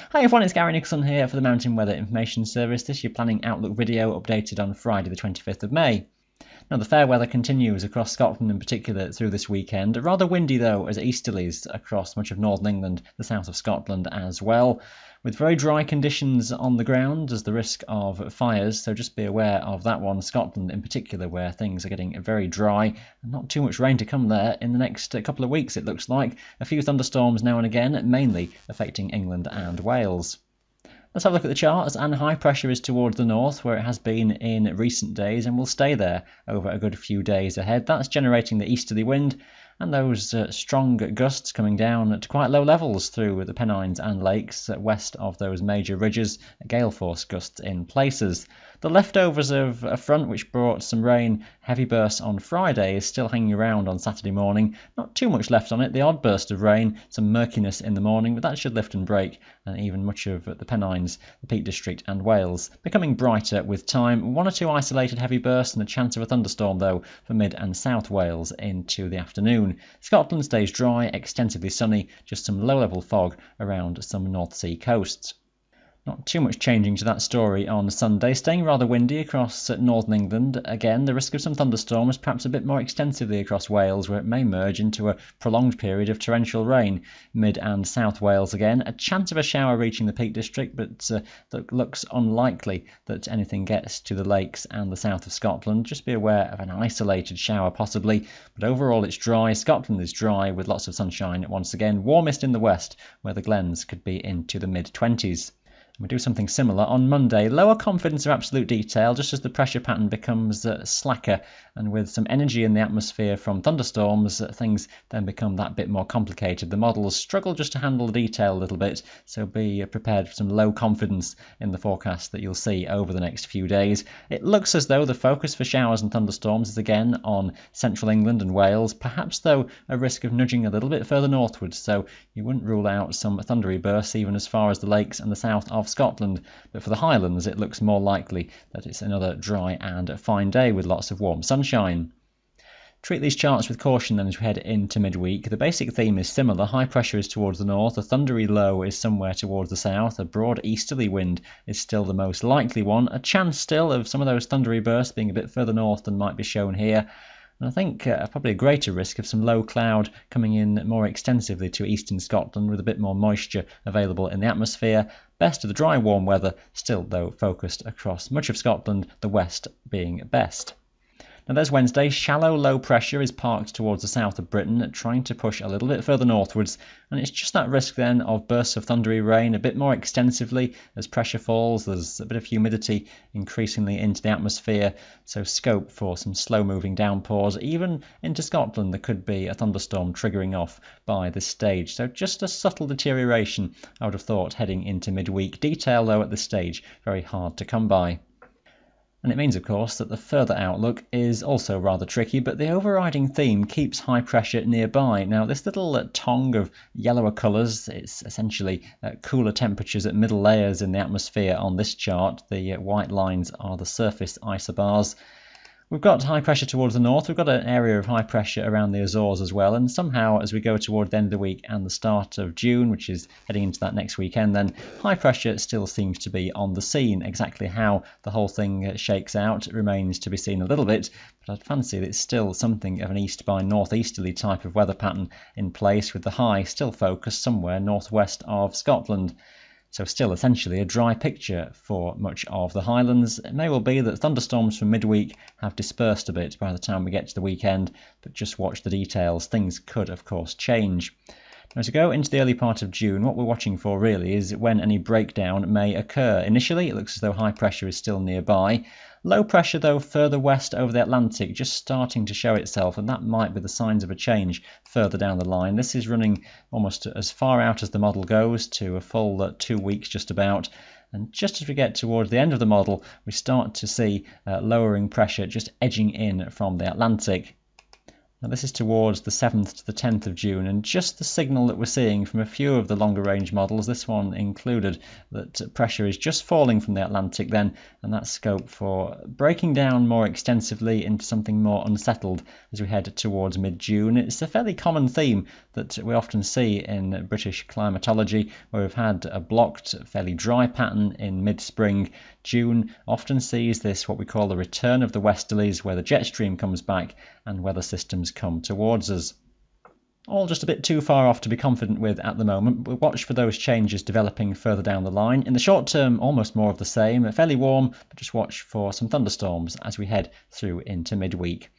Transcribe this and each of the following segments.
Hi everyone, it's Gary Nicholson here for the Mountain Weather Information Service. This is your planning outlook video updated on Friday the 25th of May. Now the fair weather continues across Scotland in particular through this weekend. Rather windy though as easterlies across much of northern England, the south of Scotland as well. With very dry conditions on the ground as the risk of fires, so just be aware of that one. Scotland in particular, where things are getting very dry and not too much rain to come there in the next couple of weeks, it looks like. A few thunderstorms now and again, mainly affecting England and Wales. Let's have a look at the charts, and high pressure is towards the north where it has been in recent days and will stay there over a good few days ahead. That's generating the easterly wind and those strong gusts coming down at quite low levels through the Pennines and Lakes west of those major ridges, gale force gusts in places. The leftovers of a front which brought some rain, heavy bursts on Friday, is still hanging around on Saturday morning. Not too much left on it, the odd burst of rain, some murkiness in the morning, but that should lift and break, and even much of the Pennines, the Peak District and Wales becoming brighter with time. One or two isolated heavy bursts and a chance of a thunderstorm though for mid and south Wales into the afternoon. Scotland stays dry, extensively sunny, just some low-level fog around some North Sea coasts. Not too much changing to that story on Sunday, staying rather windy across northern England. Again, the risk of some thunderstorms, perhaps a bit more extensively across Wales, where it may merge into a prolonged period of torrential rain. Mid and south Wales again, a chance of a shower reaching the Peak District, but that looks unlikely that anything gets to the lakes and the south of Scotland. Just be aware of an isolated shower possibly, but overall it's dry. Scotland is dry with lots of sunshine once again. Warmest in the west, where the glens could be into the mid-20s. We do something similar on Monday. Lower confidence of absolute detail just as the pressure pattern becomes slacker, and with some energy in the atmosphere from thunderstorms, things then become that bit more complicated. The models struggle just to handle the detail a little bit, so be prepared for some low confidence in the forecast that you'll see over the next few days. It looks as though the focus for showers and thunderstorms is again on central England and Wales, perhaps though a risk of nudging a little bit further northwards, so you wouldn't rule out some thundery bursts even as far as the lakes and the south of Scotland, but for the Highlands it looks more likely that it's another dry and fine day with lots of warm sunshine. Treat these charts with caution then as we head into midweek. The basic theme is similar. High pressure is towards the north, a thundery low is somewhere towards the south, a broad easterly wind is still the most likely one, a chance still of some of those thundery bursts being a bit further north than might be shown here. And I think probably a greater risk of some low cloud coming in more extensively to eastern Scotland with a bit more moisture available in the atmosphere. Best of the dry warm weather, still though focused across much of Scotland, the west being best. Now there's Wednesday. Shallow low pressure is parked towards the south of Britain, trying to push a little bit further northwards, and it's just that risk then of bursts of thundery rain a bit more extensively as pressure falls. There's a bit of humidity increasingly into the atmosphere, so scope for some slow moving downpours. Even into Scotland there could be a thunderstorm triggering off by this stage, so just a subtle deterioration I would have thought heading into midweek. Detail though at this stage very hard to come by. And it means, of course, that the further outlook is also rather tricky, but the overriding theme keeps high pressure nearby. Now, this little tongue of yellower colours, it's essentially cooler temperatures at middle layers in the atmosphere on this chart. The white lines are the surface isobars. We've got high pressure towards the north, we've got an area of high pressure around the Azores as well, and somehow as we go toward the end of the week and the start of June, which is heading into that next weekend, then high pressure still seems to be on the scene. Exactly how the whole thing shakes out remains to be seen a little bit, but I'd fancy that it's still something of an east by northeasterly type of weather pattern in place, with the high still focused somewhere northwest of Scotland. So still essentially a dry picture for much of the Highlands. It may well be that thunderstorms from midweek have dispersed a bit by the time we get to the weekend, but just watch the details. Things could, of course, change. Now, to go into the early part of June, what we're watching for really is when any breakdown may occur. Initially, it looks as though high pressure is still nearby. Low pressure, though, further west over the Atlantic, just starting to show itself, and that might be the signs of a change further down the line. This is running almost as far out as the model goes, to a full 2 weeks just about. And just as we get towards the end of the model, we start to see lowering pressure just edging in from the Atlantic. Now this is towards the 7th to the 10th of June, and just the signal that we're seeing from a few of the longer range models, this one included, that pressure is just falling from the Atlantic then, and that's scope for breaking down more extensively into something more unsettled as we head towards mid-June. It's a fairly common theme that we often see in British climatology, where we've had a blocked, fairly dry pattern in mid-spring. June often sees this, what we call the return of the westerlies, where the jet stream comes back and weather systems come towards us. All just a bit too far off to be confident with at the moment, but watch for those changes developing further down the line. In the short term, almost more of the same, fairly warm, but just watch for some thunderstorms as we head through into midweek.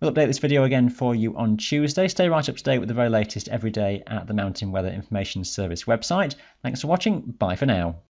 We'll update this video again for you on Tuesday. Stay right up to date with the very latest every day at the Mountain Weather Information Service website. Thanks for watching. Bye for now.